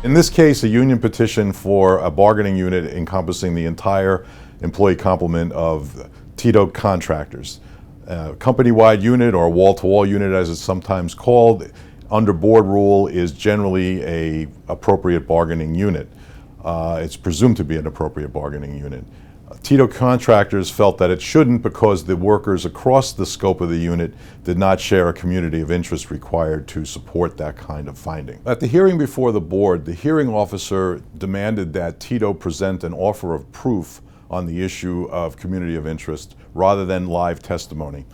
In this case, a union petition for a bargaining unit encompassing the entire employee complement of Tito Contractors. Company-wide unit, or wall-to-wall unit as it's sometimes called, under board rule is generally an appropriate bargaining unit. It's presumed to be an appropriate bargaining unit. Tito Contractors felt that it shouldn't because the workers across the scope of the unit did not share a community of interest required to support that kind of finding. At the hearing before the board, the hearing officer demanded that Tito present an offer of proof on the issue of community of interest rather than live testimony.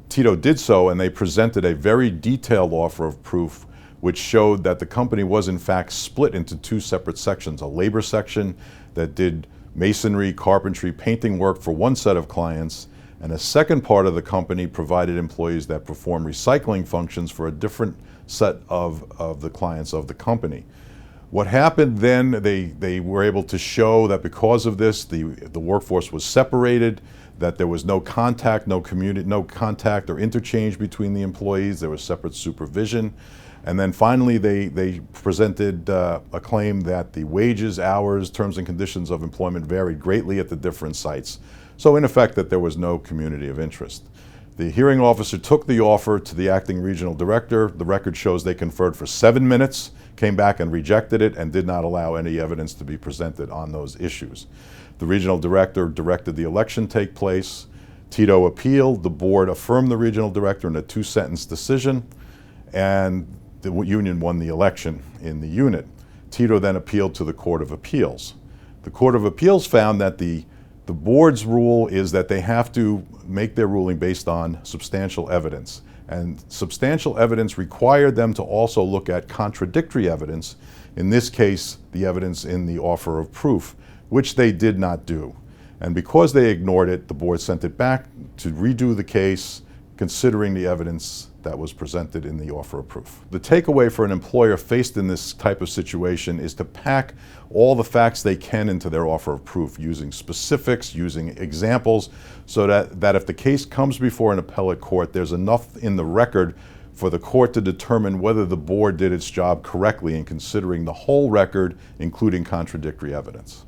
Tito did so, and they presented a very detailed offer of proof which showed that the company was in fact split into two separate sections: a labor section that did masonry, carpentry, painting work for one set of clients, and a second part of the company provided employees that perform recycling functions for a different set of the clients of the company. What happened then, they were able to show that because of this, the workforce was separated, that there was no contact, no contact or interchange between the employees. There was separate supervision. And then finally, they presented a claim that the wages, hours, terms and conditions of employment varied greatly at the different sites. So in effect, that there was no community of interest. The hearing officer took the offer to the acting regional director. The record shows they conferred for 7 minutes, came back and rejected it, and did not allow any evidence to be presented on those issues. The regional director directed the election take place. Tito appealed. The board affirmed the regional director in a 2-sentence decision, and the union won the election in the unit. Tito then appealed to the Court of Appeals. The Court of Appeals found that the board's rule is that they have to make their ruling based on substantial evidence. And substantial evidence required them to also look at contradictory evidence, in this case, the evidence in the offer of proof, which they did not do. And because they ignored it, the board sent it back to redo the case, considering the evidence that was presented in the offer of proof. The takeaway for an employer faced in this type of situation is to pack all the facts they can into their offer of proof, using specifics, using examples, so that if the case comes before an appellate court, there's enough in the record for the court to determine whether the board did its job correctly in considering the whole record, including contradictory evidence.